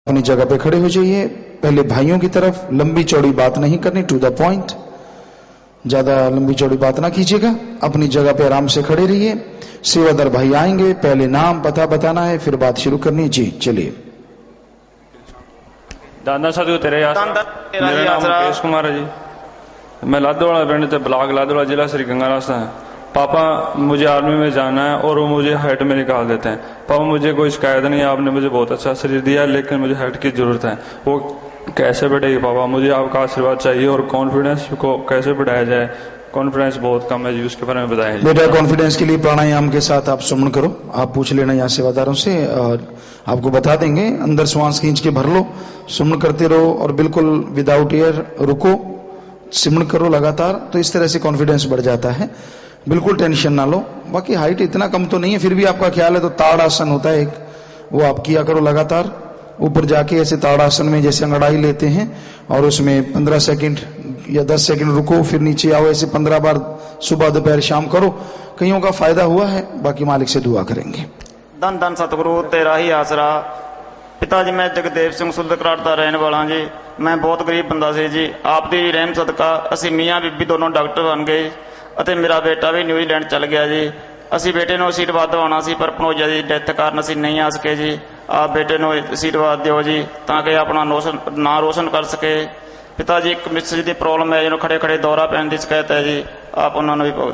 अपनी जगह पे खड़े हो जाइए। पहले भाइयों की तरफ लंबी चौड़ी बात नहीं करनी, टू द पॉइंट, ज्यादा लंबी चौड़ी बात ना कीजिएगा। अपनी जगह पे आराम से खड़े रहिए। सेवादार भाई आएंगे, पहले नाम पता बताना है, फिर बात शुरू करनी। जी चलिए। दादा साधु तेरे मेरा नाम मुकेश कुमार है जी। मैं लादोवाला पिंड से ब्लॉक लादोवाला जिला श्री गंगारास्ता है। पापा मुझे आर्मी में जाना है और वो मुझे हाइट में निकाल देते हैं। पापा मुझे कोई शिकायत नहीं है, आपने मुझे बहुत अच्छा शरीर दिया है, लेकिन मुझे हाइट की जरूरत है। वो कैसे बढ़ेगी पापा? मुझे आपका आशीर्वाद चाहिए और कॉन्फिडेंस को कैसे बढ़ाया जाए? कॉन्फिडेंस बहुत कम है जी, उसके बारे में बताएं। बेटा कॉन्फिडेंस के लिए प्राणायाम के साथ आप सुमन करो। आप पूछ लेना यहाँ सेवादारों से और आपको बता देंगे। अंदर श्वास खींच के भर लो, सुमन करते रहो और बिल्कुल विदाउट एयर रुको, सिमन करो लगातार। तो इस तरह से कॉन्फिडेंस बढ़ जाता है। बिल्कुल टेंशन ना लो। बाकी हाइट इतना कम तो नहीं है, फिर भी आपका ख्याल है तो ताड़ आसन होता है एक, वो आप किया करो लगातार। ऊपर जाके ऐसे ताड़ आसन में जैसे अंगड़ाई लेते हैं और उसमें 15 सेकंड या 10 सेकंड रुको, फिर नीचे आओ। ऐसे 15 बार सुबह दोपहर शाम करो। कईयों का फायदा हुआ है, बाकी मालिक से दुआ करेंगे। धन धन सतगुरु तेरा ही आसरा। पिताजी मैं जगदेव सिंह सुल्दकराट का रहने वाला जी। मैं बहुत गरीब बंदा से जी। आपकी रहम सदका असी मियाँ बीबी दोनों डॉक्टर बन गए ਅਤੇ ਮੇਰਾ ਬੇਟਾ ਵੀ ਨਿਊਜ਼ੀਲੈਂਡ ਚਲ ਗਿਆ ਜੀ। ਅਸੀਂ ਬੇਟੇ ਨੂੰ ਆਸ਼ੀਰਵਾਦ ਦਿਵਾਉਣਾ ਸੀ, ਪਰ ਭਣੋਈਆ ਦੀ ਡੈਥ ਕਾਰਨ ਅਸੀਂ ਨਹੀਂ ਆ ਸਕੇ ਜੀ। ਆਪ ਬੇਟੇ ਨੂੰ ਆਸ਼ੀਰਵਾਦ ਦਿਓ ਜੀ ਤਾਂ ਕਿ ਆਪਣਾ ਨਾਂ ਰੋਸ਼ਨ ਕਰ ਸਕੇ। ਪਿਤਾ ਜੀ ਇੱਕ ਮਿਸਜ ਦੀ ਪ੍ਰੋਬਲਮ ਹੈ, ਜਿਹਨੂੰ ਖੜੇ ਖੜੇ ਦੌਰਾ ਪੈਣ ਦੀ ਸ਼ਿਕਾਇਤ ਹੈ ਜੀ। आप उन्होंने भी पाओ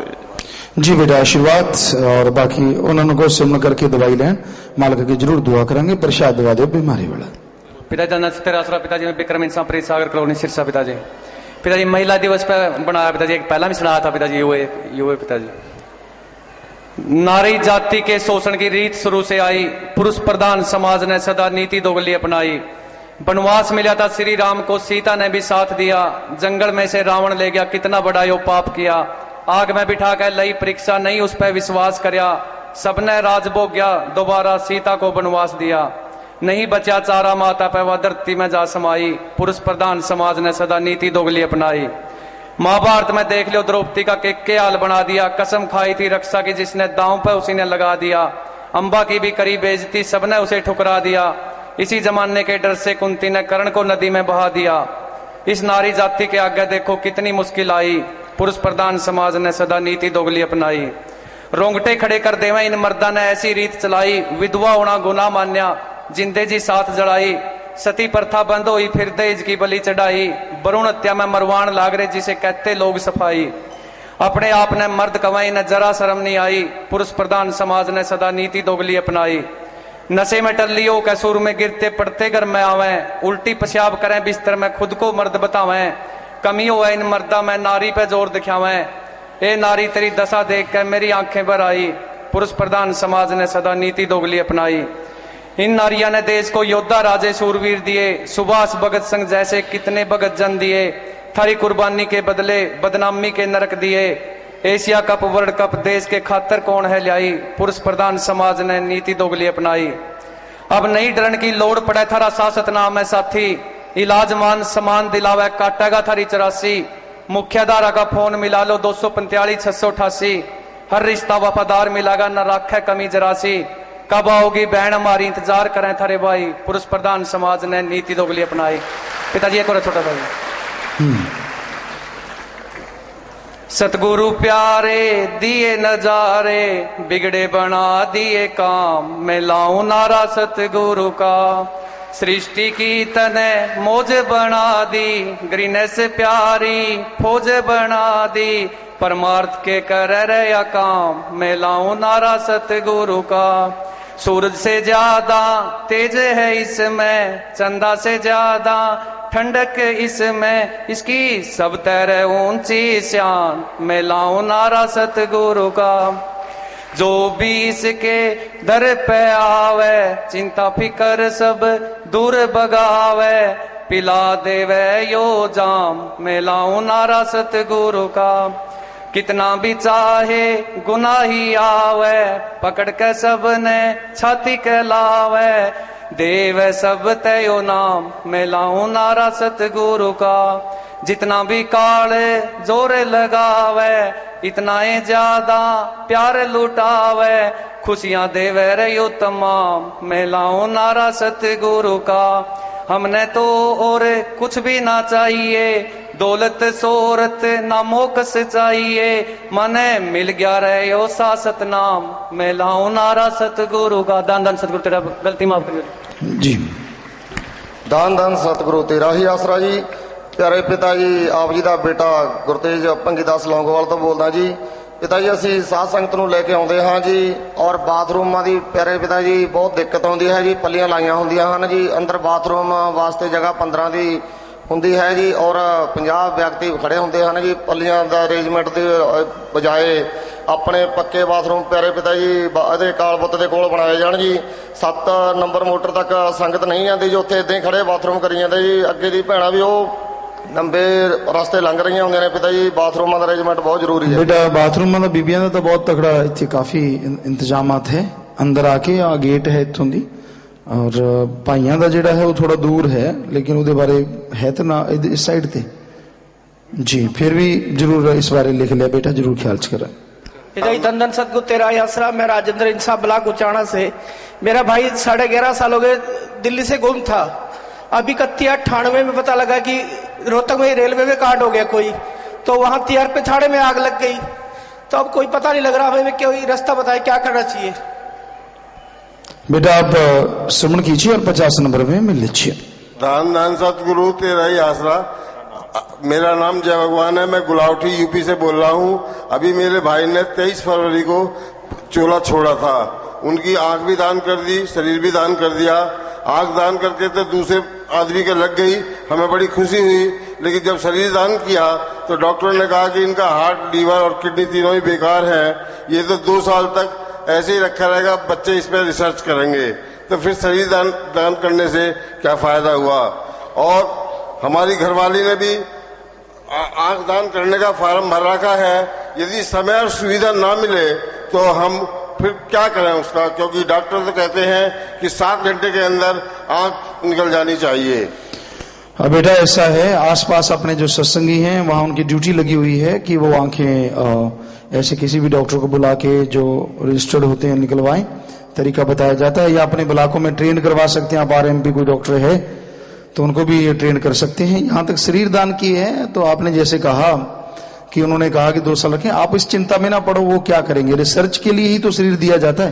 जी बेटा आशीर्वाद। और बाकी उन्होंने को सुन करके दवाई लें, मालिक की जरूर दुआ करेंगे। प्रसाद दवा दो बीमारी वाला। पिताजी तेरा पिताजी में विक्रम इंसान प्रीत सागर कॉलोनी सिरसा। पिताजी पिताजी महिला दिवस पर बनाया पिताजी, एक पहला भी सुनाया था पिताजी। ये पिताजी नारी जाति के शोषण की रीत शुरू से आई, पुरुष प्रधान समाज ने सदा नीति दोगली अपनाई। वनवास मिला था श्री राम को, सीता ने भी साथ दिया। जंगल में से रावण ले गया, कितना बड़ा यो पाप किया। आग में बिठा कर लई परीक्षा, नहीं उस पर विश्वास करया। सबने राज भोग गया, दोबारा सीता को वनवास दिया। नहीं बचा चारा माता पे, वह धरती में जा समाई। पुरुष प्रधान समाज ने सदा नीति दोगली अपनाई। महाभारत में देख लो द्रौपदी का के हाल बना दिया। कसम खाई थी रक्षा की, जिसने दांव पे उसी ने लगा दिया। अंबा की भी करी बेइज्जती, सबने उसे ठुकरा दिया। इसी जमाने के डर से कुंती ने कर्ण को नदी में बहा दिया। इस नारी जाति के आगे देखो कितनी मुश्किल आई। पुरुष प्रधान समाज ने सदा नीति दोगली अपनाई। रोंगटे खड़े कर देवे इन मर्दा ने ऐसी रीत चलाई। विधवा होना गुनाह मान्या, जिंदे जी साथ जड़ाई। सती प्रथा बंद हुई, फिर दहेज की बलि चढ़ाई। भ्रूण हत्या में मरवान लाग रहे, जिसे कहते लोग सफाई। अपने आप ने मर्द कमाई, न जरा शर्म नहीं आई। पुरुष प्रधान समाज ने सदा नीति दोगली अपनाई। नशे में टल्लियों के सुर में गिरते पड़ते घर में आवे। उल्टी पेशाब करें बिस्तर में, खुद को मर्द बतावे। कमी हो इन मर्दा में, नारी पे जोर दिखावे। ए नारी तेरी दशा देख कर मेरी आंखें भर आई। पुरुष प्रधान समाज ने सदा नीति दोगली अपनाई। इन नारिया ने देश को योद्धा राजे शूरवीर दिए। सुभाष भगत सिंह जैसे कितने भगत जन दिए। थारी कुर्बानी के बदले बदनामी के नरक दिए। एशिया कप वर्ल्ड कप देश के खातर कौन है लाई। पुरुष प्रधान समाज ने नीति दोगली अपनाई। अब नहीं डरन की लोड़ पड़े, थारा शासत नाम है साथी। इलाज मान समान दिलावे, काटेगा थारी 84। मुख्य धारा का फोन मिला लो 245 688। हर रिश्ता वफादार मिलेगा, न राखे कमी जरासी। कब आओगी बहन हमारी, इंतजार करें थारे भाई। पुरुष प्रधान समाज ने नीति दोगली अपनाई। पिताजी एक और छोटा भाई। सतगुरु प्यारे दिए नजारे, बिगड़े बना दिए काम। मैं लाऊं नारा सतगुरु का, सृष्टि की तने मौज बना दी। ग्रीनेस प्यारी फौज बना दी, परमार्थ के कर रहा काम। मैं लाऊं नारा सतगुरु का। सूरज से ज्यादा तेज है इसमें, चंदा से ज्यादा ठंडक इसमें। इसकी सब तरह ऊंची शान, मैं लाऊं नारा सतगुरु का। जो भी इसके दर पे आवे, चिंता फिकर सब दूर भगावे। पिला देवे यो जाम, मैं लाऊं नारा सतगुरु का। कितना भी चाहे गुनाही आवे, पकड़ के सबने छाती के लावे। देव सब तयो नाम, मैं लाऊं नारा सतगुरु का। जितना भी काले जोरे लगावे, इतना ही ज्यादा प्यार लुटावे। खुशियां देवे रहो तमाम, मैं लाऊं नारा सतगुरु का। हमने तो और कुछ भी ना चाहिए, दौलत शोहरत ना मोकस चाहिए, मने मिल गया रहे ओ सासत नाम, मैं लाऊं नारा सतगुरु का। दान दान सतगुरु तेरा गलती माफ करिए जी। दान दान सतगुरु तेरा ही आसरा जी। प्यारे पिता जी, आप जी का बेटा गुरतेज भंगीदास लौंगोवाल तो बोलदा जी। पिता जी ਅਸੀਂ ਸਾਧ ਸੰਗਤ ਨੂੰ ਲੈ ਕੇ ਆਉਂਦੇ ਹਾਂ ਜੀ, ਔਰ ਬਾਥਰੂਮਾਂ ਦੀ ਪਿਆਰੇ ਪਿਤਾ ਜੀ ਬਹੁਤ ਦਿੱਕਤ ਆਉਂਦੀ ਹੈ ਜੀ। ਪੱਲੀਆਂ ਲਾਈਆਂ ਹੁੰਦੀਆਂ ਹਨ ਜੀ, ਅੰਦਰ ਬਾਥਰੂਮ ਵਾਸਤੇ ਜਗ੍ਹਾ 15 ਦੀ ਹੁੰਦੀ ਹੈ ਜੀ, ਔਰ 50 ਵਿਅਕਤੀ ਖੜੇ ਹੁੰਦੇ ਹਨ ਜੀ। ਪੱਲੀਆਂ ਦਾ ਅਰੇਂਜਮੈਂਟ ਦੇ ਬਜਾਏ ਆਪਣੇ ਪੱਕੇ ਬਾਥਰੂਮ ਪਿਆਰੇ ਪਿਤਾ ਜੀ ਇਹਦੇ ਕਾਲ ਬੁੱਤ ਦੇ ਕੋਲ ਬਣਾਏ ਜਾਣ ਜੀ। 7 ਨੰਬਰ ਮੋਟਰ ਤੱਕ ਸੰਗਤ ਨਹੀਂ ਜਾਂਦੀ ਜੀ, ਉੱਥੇ ਇਦਾਂ ਹੀ ਖੜੇ ਬਾਥਰੂਮ ਕਰੀ ਜਾਂਦੇ ਜੀ। ਅੱਗੇ ਦੀ ਭੈਣਾਂ ਵੀ ਉਹ लंबे रास्ते लंघ रही होंगे ने। पिता जी बाथरूम का अरेंजमेंट बहुत जरूरी है बेटा। बाथरूम का बीबियां का तो बहुत तगड़ा इतने काफी इंतजामात है। अंदर आके आ गेट है इतों दी, और भाइयों का जिहड़ा है वो थोड़ा दूर है, लेकिन उहदे बारे है तो ना इस साइड ते जी। फिर भी जरूर इस बारे लिख लिया बेटा, जरूर ख्याल करें। पिता जी धन धन सतगुरु तेरा ही आसरा। मैं राजेंद्र इंसाफ ब्लॉक उचाना से। मेरा भाई 11.5 साल हो गए दिल्ली से गुम था। अभी 91-98 में पता लगा कि रोहतक में रेलवे में कांड हो गया कोई, तो वहां तिहाड़ पे थाड़े में आग लग गई। तो अब कोई पता नहीं लग रहा हमें, कोई रास्ता बताए क्या करना चाहिए। बेटा आप श्रवण कीजिए और 50 नंबर में मिल लीजिए। दान दान सतगुरु तेरा ही आसरा। मेरा नाम जय भगवान है, मैं गुलावटी यूपी से बोल रहा हूँ। अभी मेरे भाई ने 23 फरवरी को चोला छोड़ा था। उनकी आंख भी दान कर दी, शरीर भी दान कर दिया। आंख दान करके तो दूसरे आदमी के लग गई, हमें बड़ी खुशी हुई। लेकिन जब शरीर दान किया तो डॉक्टर ने कहा कि इनका हार्ट, लीवर और किडनी तीनों ही बेकार है, ये तो 2 साल तक ऐसे ही रखा रहेगा, बच्चे इस पर रिसर्च करेंगे। तो फिर शरीर दान करने से क्या फायदा हुआ। और हमारी घरवाली ने भी आंख दान करने का फार्म भर रखा है। यदि समय और सुविधा ना मिले तो हम फिर क्या करें उसका, क्योंकि डॉक्टर तो कहते हैं कि 7 घंटे के अंदर आंख निकल जानी चाहिए। अब बेटा ऐसा है, आसपास अपने जो सत्संगी हैं वहां उनकी ड्यूटी लगी हुई है कि वो आंखें ऐसे किसी भी डॉक्टर को बुला के जो रजिस्टर्ड होते हैं निकलवाएं। तरीका बताया जाता है, या अपने ब्लॉकों में ट्रेन करवा सकते हैं। आप आरएमपी कोई डॉक्टर है तो उनको भी ये ट्रेन कर सकते हैं। यहां तक शरीर दान की है तो आपने जैसे कहा कि उन्होंने कहा कि 2 साल रखें, आप इस चिंता में ना पड़ो। वो क्या करेंगे, रिसर्च के लिए ही तो शरीर दिया जाता है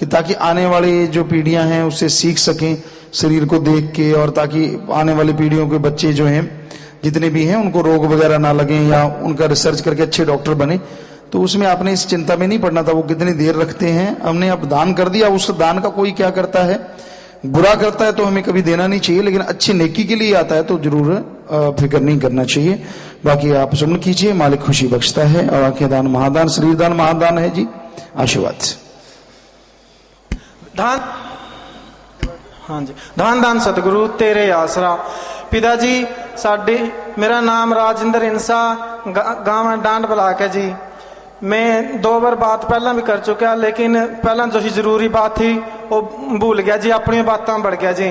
कि ताकि आने वाली जो पीढ़ियां हैं उससे सीख सकें शरीर को देख के, और ताकि आने वाली पीढ़ियों के बच्चे जो हैं जितने भी हैं उनको रोग वगैरह ना लगे, या उनका रिसर्च करके अच्छे डॉक्टर बने। तो उसमें आपने इस चिंता में नहीं पड़ना था। वो कितनी देर रखते हैं, हमने अब दान कर दिया। उस दान का कोई क्या करता है, बुरा करता है तो हमें कभी देना नहीं चाहिए, लेकिन अच्छी नेकी के लिए आता है तो जरूर फिक्र नहीं करना चाहिए। बाकी आप सुन कीजिए, मालिक खुशी बख्शता है। और आंखें दान महादान, शरीर दान महादान है जी। आशीर्वाद। धान हाँ जी, धान दान सतगुरु तेरे आसरा। पिताजी साडी, मेरा नाम राजेंद्र इंसा, गांव डांड ब्लॉक है जी। मैं 2 बार बात पहला भी कर चुका, लेकिन पहला जो ही जरूरी बात थी वो भूल गया जी, अपनी बातें बढ़ गया जी।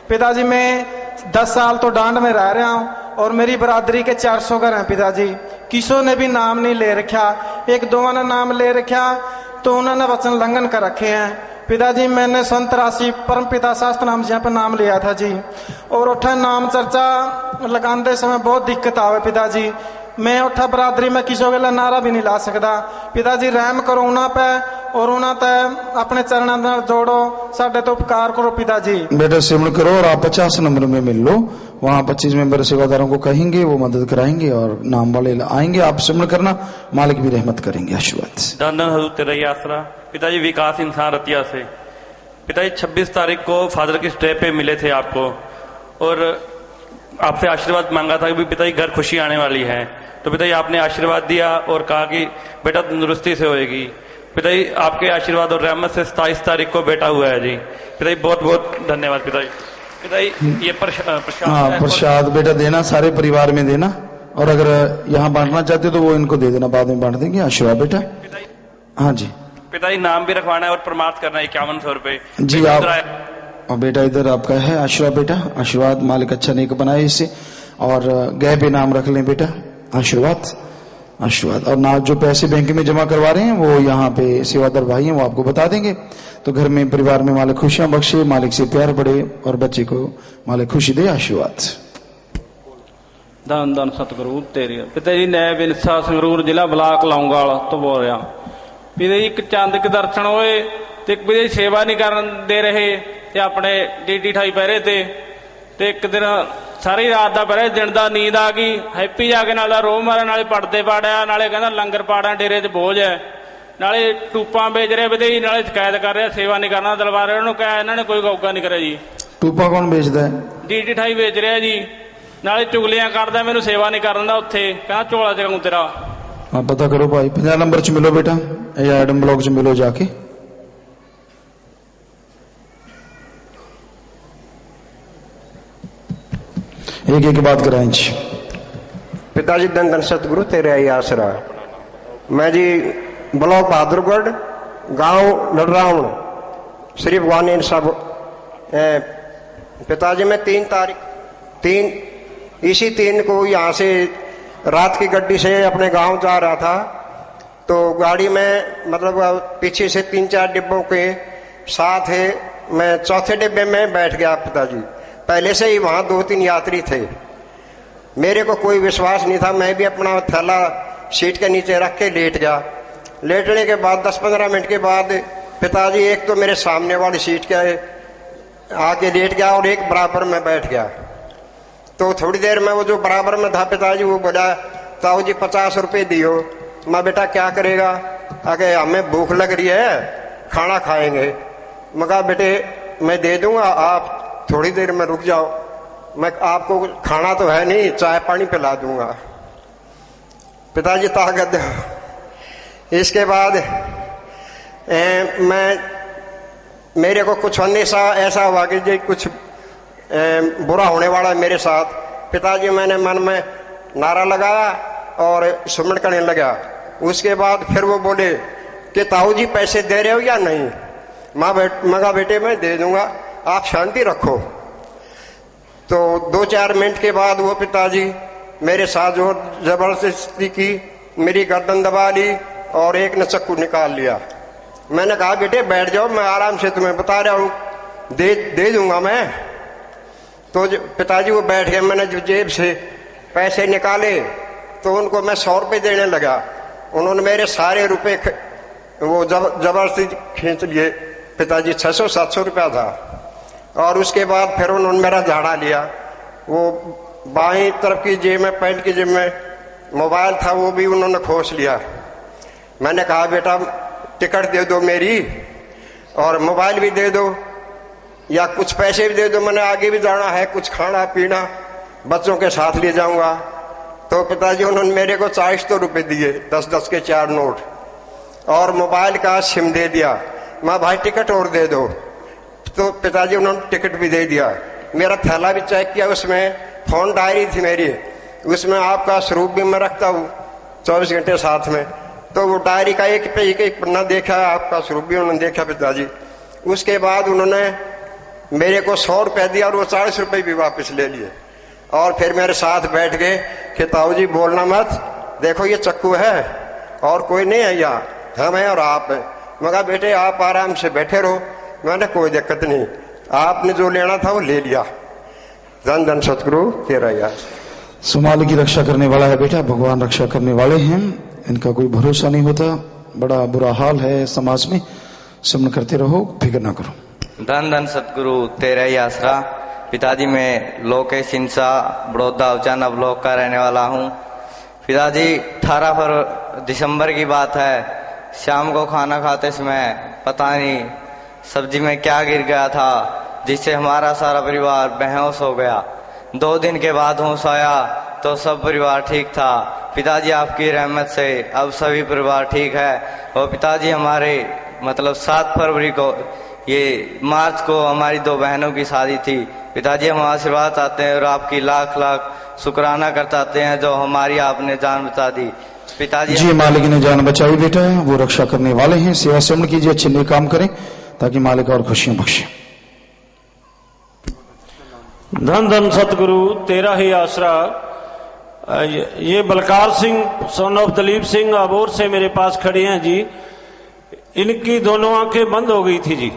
पिताजी मैं 10 साल तो डांड में रह रहा हूँ और मेरी बरादरी के 400 घर हैं पिताजी। किसों ने भी नाम नहीं ले रखा, 1-2 ने नाम ले रखा तो उन्होंने वचन लंघन कर रखे हैं पिताजी। मैंने संत राशि परम पिता शास्त्र नाम जी पर नाम लिया था जी, और उठा नाम चर्चा लगाते समय बहुत दिक्कत आवे पिताजी। मैं उठा बरादरी में किसी के लिए नारा भी नहीं ला सकता। पिताजी रहम करो उन्होंने पे, और उन्होंने अपने चरणों में जोड़ो, साढ़े तो उपकार करो पिताजी। बेटा सिमरण करो और आप 50 नंबर में मिल लो। वहां 25 मेंबर सेवादारों को कहेंगे, वो मदद कराएंगे और नाम वाले आएंगे। आप सिमरण करना, मालिक भी रहमत करेंगे। आशीर्वाद। धन धन हजूर तेरा ही आसरा। पिताजी विकास इंसान रतिया से। पिताजी 26 तारीख को फादर की स्टे पे मिले थे आपको, और आपसे आशीर्वाद मांगा था कि पिताजी घर खुशी आने वाली है। तो पिताजी आपने आशीर्वाद दिया और कहा कि बेटा तंदुरुस्ती से होएगी। पिताजी आपके आशीर्वाद और रहमत से 27 तारीख को बेटा हुआ है जी। पिताजी बहुत बहुत धन्यवाद पिताजी। पिताजी ये प्रसाद प्रसाद बेटा देना, सारे परिवार में देना, और अगर यहाँ बांटना चाहते तो वो इनको दे देना, बाद में बांट देंगे। आशीर्वाद बेटा। हाँ जी पिताजी, नाम भी रखवाना है और प्रमाद करना है 5100 रुपए जी। आप और बेटा इधर आपका है आशीर्वाद बेटा। आशीर्वाद, मालिक अच्छा नेक बनाए इसे, और गए पे नाम रख लें बेटा। आशीर्वाद। आशीर्वाद। और ना जो पैसे बैंक में जमा करवा रहे हैं वो यहाँ पे सेवादार भाई हैं, वो आपको बता देंगे। तो घर में परिवार में मालिक खुशियां बख्शे, मालिक से प्यार बढ़े और बच्चे को मालिक खुशी दे। आशीर्वाद। धन धन सतगुरु तेरे पिता जी नैब इंसा संगरूर जिला ब्लाक लौंगाल तो बोल रहा पिता जी। एक चंद के दर्शन होए तो एक पिता जी सेवा नहीं करन दे रहे ते अपने डी ठाई पहरे ते एक दिन सारी रात का पहरे दिन का नींद आ गई। हैप्पी जाके नाले रोह मारा, नाले पड़दे पाड़िया, नाले कहना लंगर पाड़ा डेरे च बोझ है, नाले टूपा बेच रहे पिता जी, नाले शिकायत कर रहे सेवा नहीं करना दरबार। उन्होंने कहा इन्होंने कोई गौगा नहीं करा जी। टूपा कौन बेचता है? डी ठाई बेच रहा जी, नाले चुगलियां करदा मैनू सेवा नहीं करन दा उत्थे, कहना झोला चकाऊं तेरा। हाँ पता करो भाई, 50 नंबर च मिलो बेटा, या एडम ब्लॉक च मिलो जाके। एक एक बात कराएं जी। पिताजी धन धन सतगुरु तेरे आई आसरा। मैं जी ब्लॉक बहादुरगढ़ गांव लड़रावण श्री भगवान इंसा पिताजी मैं 3 को यहाँ से रात की गड्डी से अपने गांव जा रहा था। तो गाड़ी में मतलब पीछे से 3-4 डिब्बों के साथ है, मैं चौथे डिब्बे में बैठ गया पिताजी। पहले से ही वहां 2-3 यात्री थे। मेरे को कोई विश्वास नहीं था, मैं भी अपना थैला सीट के नीचे रख के लेट गया। लेटने के बाद 10-15 मिनट के बाद पिताजी एक तो मेरे सामने वाली सीट के आके लेट गया और एक बराबर में बैठ गया। तो थोड़ी देर में वो जो बराबर में था पिताजी वो बोला, ताऊ जी 50 रुपए दियो। मैं बेटा क्या करेगा? आगे हमें भूख लग रही है, खाना खाएंगे। मैं कहा बेटे मैं दे दूंगा, आप थोड़ी देर में रुक जाओ, मैं आपको खाना तो है नहीं, चाय पानी पिला दूंगा। पिताजी ताकत दो। इसके बाद मेरे को कुछ ऐसा हुआ कि जी कुछ बुरा होने वाला है मेरे साथ। पिताजी मैंने मन में नारा लगाया और सुमन करने लगा। उसके बाद फिर वो बोले कि ताऊ जी पैसे दे रहे हो या नहीं? मगा बेटे मैं दे दूंगा, आप शांति रखो। तो 2-4 मिनट के बाद वो पिताजी मेरे साथ जो जबरदस्ती की, मेरी गर्दन दबा ली और एक ने चक्कू निकाल लिया। मैंने कहा बेटे बैठ जाओ, मैं आराम से तुम्हें बता रहा हूं, दे दूंगा मैं। तो पिताजी वो बैठ गए। मैंने जो जेब से पैसे निकाले तो उनको मैं 100 रुपये देने लगा। उन्होंने मेरे सारे रुपए वो जबरदस्ती खींच लिए। पिताजी 600-700 रुपया था। और उसके बाद फिर उन्होंने मेरा झाड़ा लिया। वो बाईं तरफ की जेब में, पैंट की जेब में मोबाइल था, वो भी उन्होंने खोस लिया। मैंने कहा बेटा टिकट दे दो मेरी और मोबाइल भी दे दो या कुछ पैसे भी दे दो, मैंने आगे भी जाना है, कुछ खाना पीना बच्चों के साथ ले जाऊंगा। तो पिताजी उन्होंने मेरे को 40 रुपए दिए, 10-10 के 4 नोट और मोबाइल का सिम दे दिया। मैं भाई टिकट और दे दो। तो पिताजी उन्होंने टिकट भी दे दिया। मेरा थैला भी चेक किया, उसमें फोन डायरी थी मेरी, उसमें आपका स्वरूप भी मैं रखता हूँ 24 घंटे साथ में। तो वो डायरी का एक पन्ना देखा, आपका स्वरूप भी उन्होंने देखा पिताजी। उसके बाद उन्होंने मेरे को 100 रुपया दिया और वो 40 रुपये भी वापस ले लिए और फिर मेरे साथ बैठ गए कि ताऊ जी बोलना मत, देखो ये चक्कू है और कोई नहीं है यहाँ, हम हैं और आप हैं। मगर बेटे आप आराम से बैठे रहो। मैंने कोई दिक्कत नहीं, आपने जो लेना था वो ले लिया। धन धन सतगुरु तेरा यार। सुमाल की रक्षा करने वाला है बेटा, भगवान रक्षा करने वाले हैं, इनका कोई भरोसा नहीं होता। बड़ा बुरा हाल है समाज में, सुमन करते रहो, फिक्र ना करो। धन धन सतगुरु तेरा ही आसरा। पिताजी मैं लोकेश इंसा बड़ौदा उचाना ब्लॉक का रहने वाला हूँ। पिताजी 18 दिसंबर की बात है, शाम को खाना खाते समय पता नहीं सब्जी में क्या गिर गया था जिससे हमारा सारा परिवार बेहोश हो गया। 2 दिन के बाद होश आया तो सब परिवार ठीक था। पिताजी आपकी रहमत से अब सभी परिवार ठीक है। और पिताजी हमारे मतलब 7 फरवरी को, ये मार्च को हमारी 2 बहनों की शादी थी। पिताजी हम आशीर्वाद चाहते हैं और आपकी लाख लाख शुक्राना करते हैं जो हमारी आपने जान बचा दी। पिताजी जी मालिक ने जान बचाई बेटा, वो रक्षा करने वाले हैं। सेवा सुमन कीजिए, अच्छे नेक काम करें ताकि मालिक और खुशियां बख्शे। धन धन सतगुरु तेरा ही आसरा। ये बलकार सिंह सन ऑफ दलीप सिंह अबोर से मेरे पास खड़े हैं जी। इनकी दोनों आंखें बंद हो गई थी जी,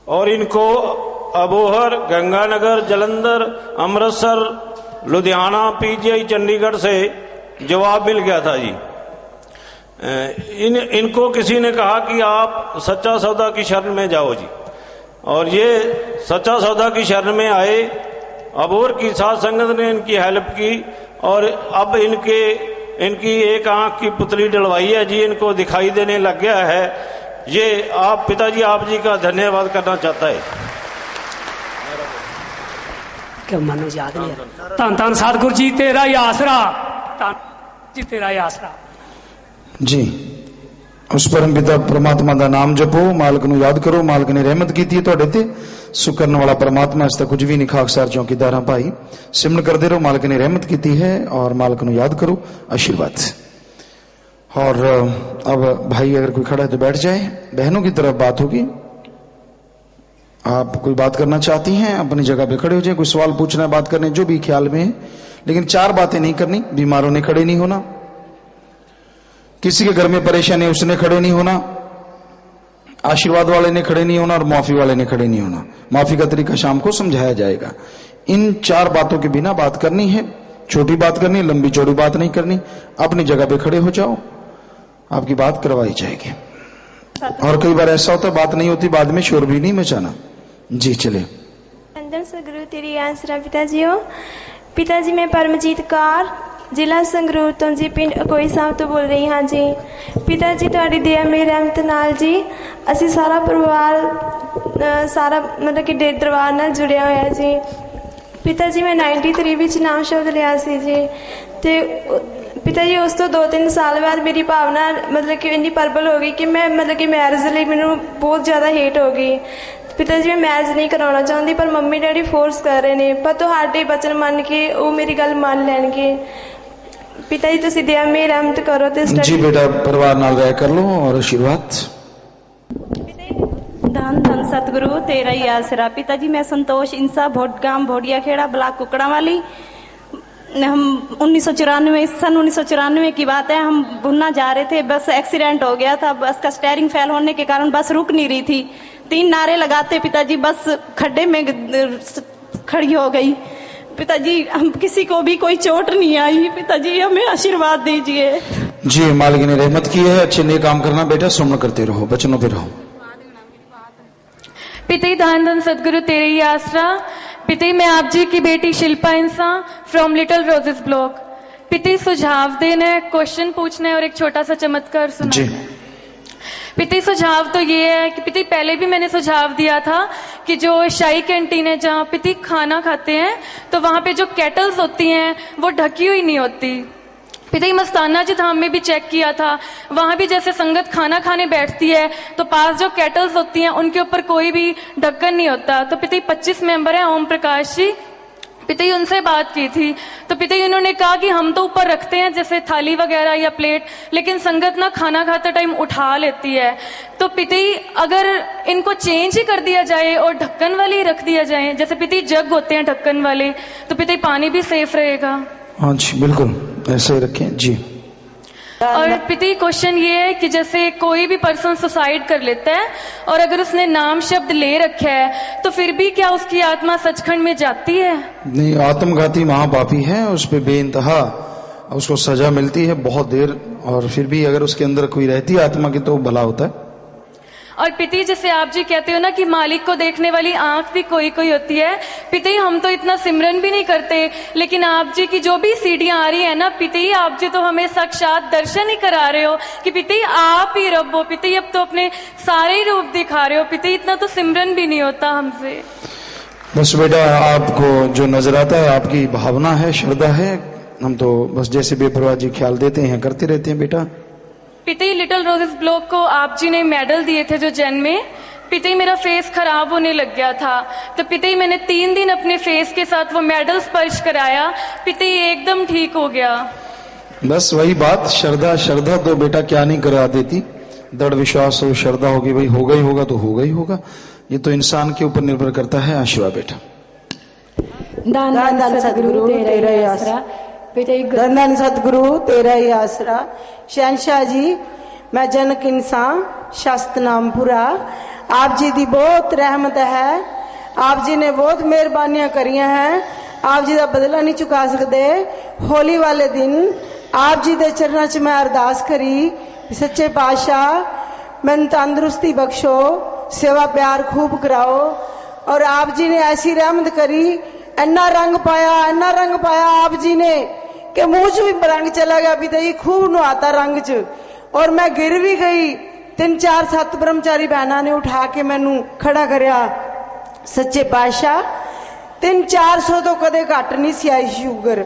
और इनको अबोहर, गंगानगर, जलंधर, अमृतसर, लुधियाना, पीजीआई चंडीगढ़ से जवाब मिल गया था जी। इनको किसी ने कहा कि आप सच्चा सौदा की शरण में जाओ जी, और ये सच्चा सौदा की शरण में आए। अबोहर की साध संगत ने इनकी हेल्प की, और अब इनकी एक आंख की पुतली डलवाई है जी, इनको दिखाई देने लग गया है। ये आप पिताजी आप जी का धन्यवाद करना चाहता है। क्यों मनो याद नहीं? धन धन सतगुरु जी तेरा ही आसरा, धन जी तेरा ही आसरा जी। उस परम पिता परमात्मा का नाम जपो, मालिक नूं याद करो। मालिक ने रहमत की है तुहाडे ते, सुख करने वाला परमात्मा इसका कुछ भी नहीं। खाकसार चौकीदार भाई सिमरन करते रहो, मालिक ने रहमत की है, और मालिक नूं याद करो, आशीर्वाद। और अब भाई अगर कोई खड़ा है तो बैठ जाए। बहनों की तरफ बात होगी, आप कोई बात करना चाहती हैं अपनी जगह पे खड़े हो जाए। कोई सवाल पूछना है, बात करने, जो भी ख्याल में है, लेकिन 4 बातें नहीं करनी। बीमारों ने खड़े नहीं होना, किसी के घर में परेशानी है उसने खड़े नहीं होना, आशीर्वाद वाले ने खड़े नहीं होना, और माफी वाले ने खड़े नहीं होना। माफी का तरीका शाम को समझाया जाएगा। इन 4 बातों के बिना बात करनी है। छोटी बात करनी, लंबी चौड़ी बात नहीं करनी। अपनी जगह पे खड़े हो जाओ, आपकी बात करवाई जाएगी। और कई बार ऐसा होता है बात नहीं होती, बाद में शोर भी नहीं मचाना जी। चले अंदर सगुरु तेरी आसरा पिताजी हो। पिताजी मैं परमजीत कौर, ਜ਼ਿਲ੍ਹਾ ਸੰਗਰੂਰ ਤੋਂ ਜੀ, ਪਿੰਡ ਅਕੋਈ ਸਾਹਿਬ ਤੋਂ ਬੋਲ ਰਹੀ ਹਾਂ ਜੀ। ਪਿਤਾ ਜੀ ਤੁਹਾਡੀ ਦਇਆ ਮੇਰੀ ਰਹਿਮਤ ਨਾਲ ਜੀ ਅਸੀਂ ਸਾਰਾ ਪਰਿਵਾਰ ਸਾਰਾ ਮਤਲਬ ਕਿ ਦਰਬਾਰ ਨਾਲ ਜੁੜਿਆ ਹੋਇਆ ਜੀ। ਪਿਤਾ ਜੀ ਮੈਂ 93 ਵਿੱਚ ਨਾਮ ਸ਼ਬਦ ਲਿਆ ਸੀ ਜੀ, ਤੇ ਪਿਤਾ ਜੀ ਉਸ ਤੋਂ 2-3 ਸਾਲ ਬਾਅਦ ਮੇਰੀ ਭਾਵਨਾ ਮਤਲਬ ਕਿ ਇੰਨੀ ਪਰਬਲ ਹੋ ਗਈ ਕਿ ਮੈਂ ਮਤਲਬ ਕਿ ਮੈਰਿਜ ਲਈ ਮੈਨੂੰ ਬਹੁਤ ਜ਼ਿਆਦਾ ਹੇਟ ਹੋ ਗਈ। पिता जी मैं मैरिज नहीं कराना चाहती, पर मम्मी डैडी फोर्स कर रहे हैं, पर तुहाडे बचन मन के वो मेरी गल मान लैणगे। पिता जी तुसीं दया मेरी रहमत करो ते जी। बेटा परिवार नाल रह कर लो, और आशीर्वाद। धन धन सतगुरु तेरा ही आसरा। पिता जी मैं संतोष इंसा, भोटगांव भोडिया खेड़ा, ब्लॉक कुकड़ा वाली। हम 1994 सन 1994 की बात है, हम भुन्ना जा रहे थे, बस एक्सीडेंट हो गया था। बस का स्टीयरिंग फेल होने के कारण बस रुक नहीं रही थी। 3 नारे लगाते पिताजी बस खड्डे में खड़ी हो गई। पिताजी हम किसी को भी कोई चोट नहीं आई, पिताजी हमें आशीर्वाद दीजिए जी। मालिक ने रहमत की है, अच्छे नए काम करना बेटा, सुमन करते रहो, बचनों पे रहो। पिता धन धन सदगुरु तेरे ही आसरा। पिता मैं आप जी की बेटी शिल्पा इंसा फ्रॉम लिटिल रोजेस ब्लॉक। पिता सुझाव देना है, क्वेश्चन पूछना है और एक छोटा सा चमत्कार सुना है। पिता सुझाव तो ये है कि पिता पहले भी मैंने सुझाव दिया था कि जो शाही कैंटीन है जहाँ पिता खाना खाते हैं तो वहां पे जो केटल्स होती हैं वो ढकी हुई नहीं होती। पिता मस्ताना जी धाम में भी चेक किया था, वहां भी जैसे संगत खाना खाने बैठती है तो पास जो केटल्स होती हैं उनके ऊपर कोई भी ढक्कन नहीं होता। तो पिता 25 मेंबर है ओम प्रकाश जी, पिता उनसे बात की थी तो पिता उन्होंने कहा कि हम तो ऊपर रखते हैं जैसे थाली वगैरह या प्लेट, लेकिन संगत ना खाना खाते टाइम उठा लेती है। तो पिता अगर इनको चेंज ही कर दिया जाए और ढक्कन वाले ही रख दिया जाए, जैसे पिता जग होते हैं ढक्कन वाले, तो पिता पानी भी सेफ रहेगा। हाँ जी बिल्कुल ऐसे ही रखें जी। और पिता क्वेश्चन ये है कि जैसे कोई भी पर्सन सुसाइड कर लेता है और अगर उसने नाम शब्द ले रखा है तो फिर भी क्या उसकी आत्मा सचखंड में जाती है? नहीं, आत्मघाती महापापी है, उस पे बेइंतहा उसको सजा मिलती है बहुत देर, और फिर भी अगर उसके अंदर कोई रहती है आत्मा की तो भला होता है। और पिता जैसे आप जी कहते हो ना कि मालिक को देखने वाली आंख भी कोई कोई होती है, पिता हम तो इतना सिमरन भी नहीं करते, लेकिन आप जी की जो भी सीढ़ियां आ रही है ना पिता आप जी तो हमें साक्षात दर्शन ही करा रहे हो कि पिता आप ही रब हो। पिता अब तो अपने सारे रूप दिखा रहे हो, पिता इतना तो सिमरन भी नहीं होता हमसे। बस बेटा आपको जो नजर आता है आपकी भावना है, श्रद्धा है, हम तो बस जैसे बेपरवाह जी ख्याल देते हैं करते रहते हैं बेटा। पिता लिटिल रोजेस ब्लॉक को आप जी ने मेडल दिए थे जो जैन में, पिता मेरा फेस खराब होने लग गया था तो पिता मैंने 3 दिन अपने फेस के साथ वो मेडल स्पर्श कराया, पिता एकदम ठीक हो गया। बस वही बात, श्रद्धा श्रद्धा तो बेटा क्या नहीं करा देती, दृढ़ विश्वास और श्रद्धा होगी, भाई होगा ही होगा तो होगा ही होगा, ये तो इंसान के ऊपर निर्भर करता है। आशीर्वाद बेटा। दान दान सतगुरु तेरा आसरा। धन धन सतगुरु तेरा ही आसरा। शहनशाह जी मैं जनक इंसान शस्त नामपुरा। आप जी दी बहुत रहमत है, आप जी ने बहुत मेहरबानियां करिया हैं, आप जी का बदला नहीं चुका सकते। होली वाले दिन आप जी के चरणों च मैं अरदास करी, सच्चे पातशाह मैंने तंदुरुस्ती बख्शो, सेवा प्यार खूब कराओ। और आप जी ने ऐसी रहमत करी, इन्ना रंग पाया आप जी ने कि मुंह च भी रंग चला गया। पिता जी खूब नहाता रंग च, और मैं गिर भी गई। 3-4-7 ब्रह्मचारी बहना ने उठा के मैनू खड़ा करया। सच्चे पातशाह 300-400 तो कदे घट नहीं सी आई शुगर,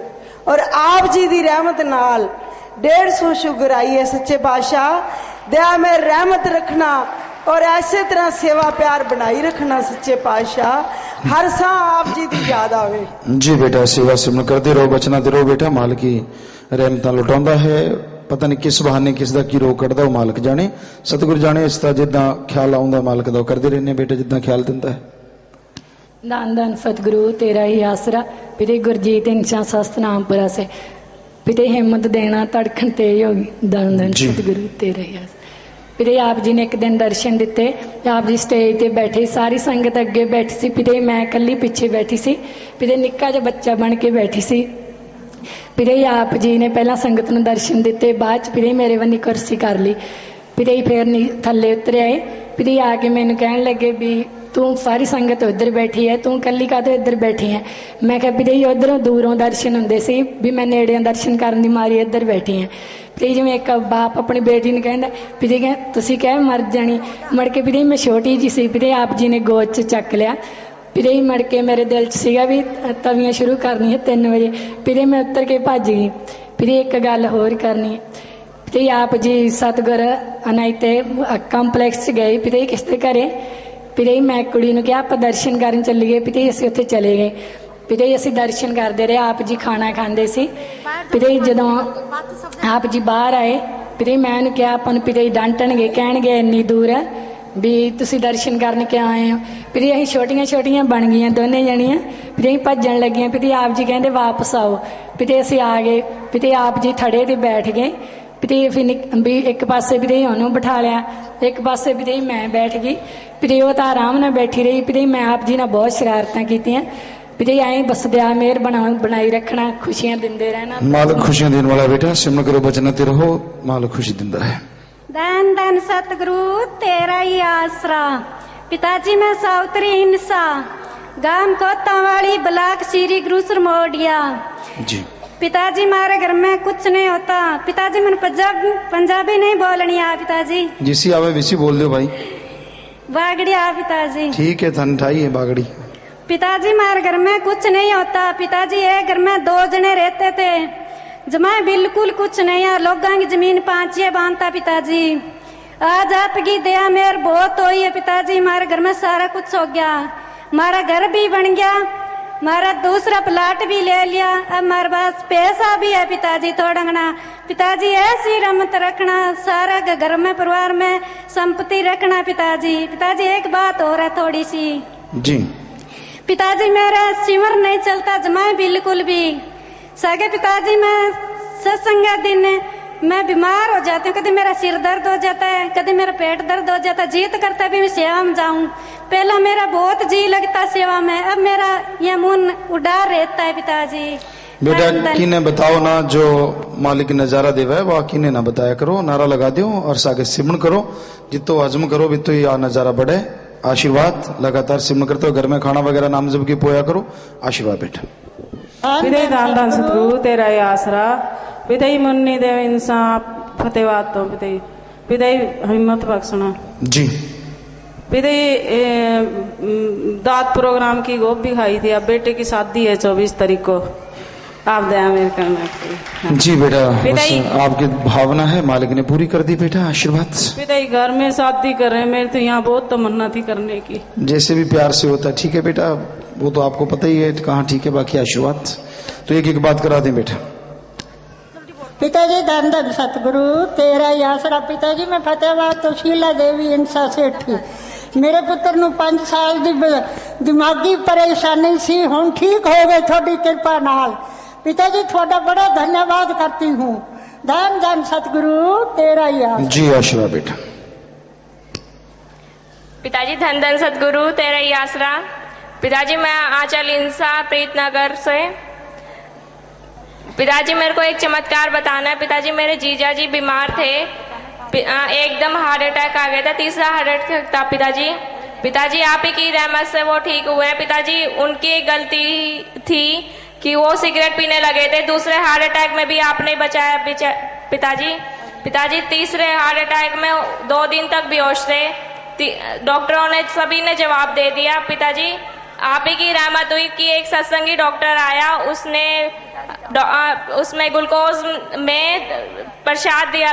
और आप जी दी रहमत नाल 150 शुगर आई है। सच्चे पातशाह दया में रहमत रखना और ऐसे तरह सेवा प्यार बनाई रखना। सच्चे पातशाह हर सा आप जी दी याद आवे। जी बेटा सेवा सिमरन करते रहो, बचना दे रहो बेटा। माल की रहमत लुटाਉਂਦਾ है, पता नहीं किस बहाने किस दा की रोक कटदा, मालक जाने, सतगुरु जाने। इस तरह जिदा ख्याल आउंदा मालक दा करते रहने बेटा, जिदा ख्याल दिंदा है। धन धन सतगुरु तेरा ही आसरा। पिते गुरजीत इंसान सस्त नामपुरा से। पिते हिम्मत देना धड़कन तेज होगी। धन धन सतगुरु तेरा ही आसरा। पिते आप जी ने एक दिन दर्शन दिते, आप जी स्टेज ते बैठे, सारी संगत अगे बैठी सी, पिते मैं कली पिछे बैठी सी। पिते निक्का जिहा बच्चा बन के बैठी सी। पिते आप जी ने पहला संगत नूं दर्शन दिते, बाद च पिते मेरे वन्नी कुर्सी कर ली। पिते फिर थल्ले उतरे आए। पिते आके मैनूं कहण लगे भी तू सारी संगत उधर बैठी है, तू कली काहतों इधर बैठी है। मैं कहा पिते जी उधरों दूरों दर्शन हुंदे सी, भी मैं नेड़े दर्शन करन दी मारी इधर बैठी है। पिते जिवें एक बाप अपनी बेटी नूं कहंदा, पिते कह तुसीं कह मर जाणी। मुड़ के पिते मैं छोटी जी सी, पिते आप जी ने गोद च चक लिया। पिते मुड़ के मेरे दिल च सीगा भी तवियां शुरू करनी है 3 बजे। पिते मैं उतर के भज गई। पिते एक गल होर करनी है। पिते आप जी सतगुर अनायते कंपलैक्स च गए पिते किसते घरे। पिते मैं कुड़ी नूं कहा आपां दर्शन करन चलीए। पिते असीं उत्थे चले गए। पिते असीं दर्शन करते रहे, आप जी खाना खांदे सी। पिते जदों आप जी बाहर आए, पिते मैं उन्हें कहा आपां नूं पिते डांटणगे, कहणगे इन्नी दूर भी तुसीं दर्शन करन क्यों आए हो। पिते असीं छोटियां छोटियां बन गईयां दोने जणियां। पिते भज्जण लगियां। पिते आप जी कहंदे वापस आओ। पिते असीं आ गए। पिते आप जी थड़े ते बैठ गए। पिते फिर भी एक पासे पिते उन्होंने बिठा लिया, एक पासे पिते मैं बैठ गई। पिते वो तो आराम नाल बैठी रही। पिते मैं आप जी ने बहुत शरारतां कीतियां। पिते आई बस दया मेहर बनाई रखना, खुशियां दिंदे रहना। मालिक खुशियां देने वाला बेटा, सिमरन करो बचनाते रहो, मालिक खुशी दिंदा है। धन धन सतगुरु तेरा ही आसरा। पिताजी मैं साउतरी इंसा गांव कोतावाली ब्लॉक श्री गुरु सरमोडिया जी। पिताजी हमारे घर में कुछ नहीं होता। पिताजी मैंने पंजाबी नहीं बोलनी आ पिताजी। जिसी आवे विसी बोल दो भाई। बागड़ी आ पिताजी। ठीक है धन ठाई है बागड़ी। पिताजी हमारे घर में कुछ नहीं होता। पिताजी एक घर में 2 जने रहते थे, जमाए बिल्कुल कुछ नहीं है। लोगों की जमीन 5 बांधता पिताजी। आज आपकी दया मेहर बहुत हुई है पिताजी, हमारे घर में सारा कुछ हो गया। हमारा घर भी बन गया, हमारा दूसरा प्लाट भी ले लिया, अब हमारे पास पैसा भी है पिताजी थोड़ा। पिताजी ऐसी रहमत रखना, सारा घर में परिवार में संपत्ति रखना पिताजी। पिताजी एक बात और है थोड़ी सी जी। पिताजी मेरा सिमर नहीं चलता जमाए बिल्कुल भी। सगे पिताजी मैं सत्संग दिन मैं बीमार हो जाती हूँ, कभी मेरा सिर दर्द हो जाता है, कभी मेरा पेट दर्द हो जाता है। जीत करता भी मैं सेवा में जाऊं। पहला मेरा बहुत जी लगता सेवा में, अब मेरा ये मन उड़ार रहता है पिताजी। बेटा किने बताओ ना, जो मालिक नजारा देवा है वह किने ना बताया करो। नारा लगा दो और सागे सिमरन करो, जितो हजम करो भी तो यह नजारा बढ़े। आशीर्वाद लगातार सिमरन करते हो, घर में खाना वगैरह नाम जब की पोया करो। आशीर्वाद बेटा। विदय दान दान सतगुरु तेरा ही आसरा। विदय मुन्नी देव इंसान फतेहबाद तो विदय विदय हिम्मत बख्शना जी। विदय दात प्रोग्राम की गोब भी खाई थी। अब बेटे की शादी है 24 तारीख को, आप दया मेरे करना जी बेटा। आपकी भावना है मालिक ने पूरी कर दी बेटा। आशीर्वाद। विदय घर में शादी कर रहे हैं, मेरे तो यहाँ बहुत तमन्ना थी करने की। जैसे भी प्यार से होता है ठीक है बेटा, वो तो आपको पता ही है कहाँ ठीक है। बाकी आशीर्वाद तो एक एक बात करा दें बेटा। पिताजी धन धन सतगुरु तेरा ही आसरा। पिताजी मैं फतेहबाद तो शीला देवी इंसा सेठ। मेरे पुत्र नूं 5 साल की दिमागी परेशानी सी, हुण ठीक हो गए थोड़ी कृपा नाल। पिताजी थोड़ा बड़ा धन्यवाद करती हूँ। धन धन सतगुरु तेरा ही आसरा। जी आशीर्वाद बेटा। पिताजी धन धन सतगुरु तेरा ही आसरा। पिताजी मैं आंचल इंसा प्रीतनगर से। पिताजी मेरे को एक चमत्कार बताना है। पिताजी मेरे जीजा जी बीमार थे, एकदम हार्ट अटैक आ गया था, तीसरा हार्ट अटैक था पिताजी। पिताजी आप ही की रहमत से वो ठीक हुए हैं। पिताजी उनकी एक गलती थी कि वो सिगरेट पीने लगे थे, दूसरे हार्ट अटैक में भी आपने बचाया पिताजी तीसरे हार्ट अटैक में 2 दिन तक बेहोश थे, डॉक्टरों ने सभी ने जवाब दे दिया। पिताजी आप ही की रहमत हुई कि एक सत्संगी डॉक्टर आया, उसमें ग्लूकोज में प्रसाद दिया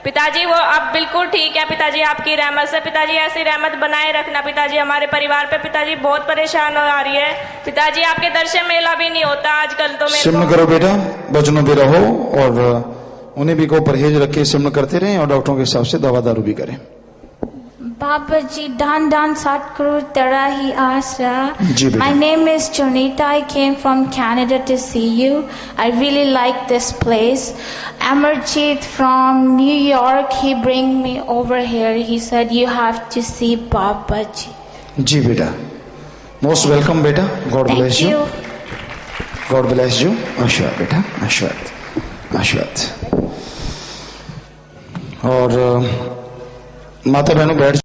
पिताजी वो अब बिल्कुल ठीक है पिताजी आपकी रहमत से। पिताजी ऐसी रहमत बनाए रखना पिताजी हमारे परिवार पे। पिताजी बहुत परेशान हो आ रही है पिताजी, आपके दर्शन मेला भी नहीं होता आजकल तो मेरे सिमरन करो बेटा, वचनों पे रहो और उन्हें भी को परहेज रख के सिमरन करते रहें और डॉक्टरों के हिसाब से दवा दारू भी करें। Baba Ji, Dan Dan Satguru Tera Hi Asra. My name is Jonita. I came from Canada to see you. I really like this place. Amarjeet from New York, he bring me over here. He said you have to see Baba Ji. जी बेटा, most welcome बेटा. God bless you. God bless you. आशीर्वाद बेटा, आशीर्वाद। और माता बहनों बैठ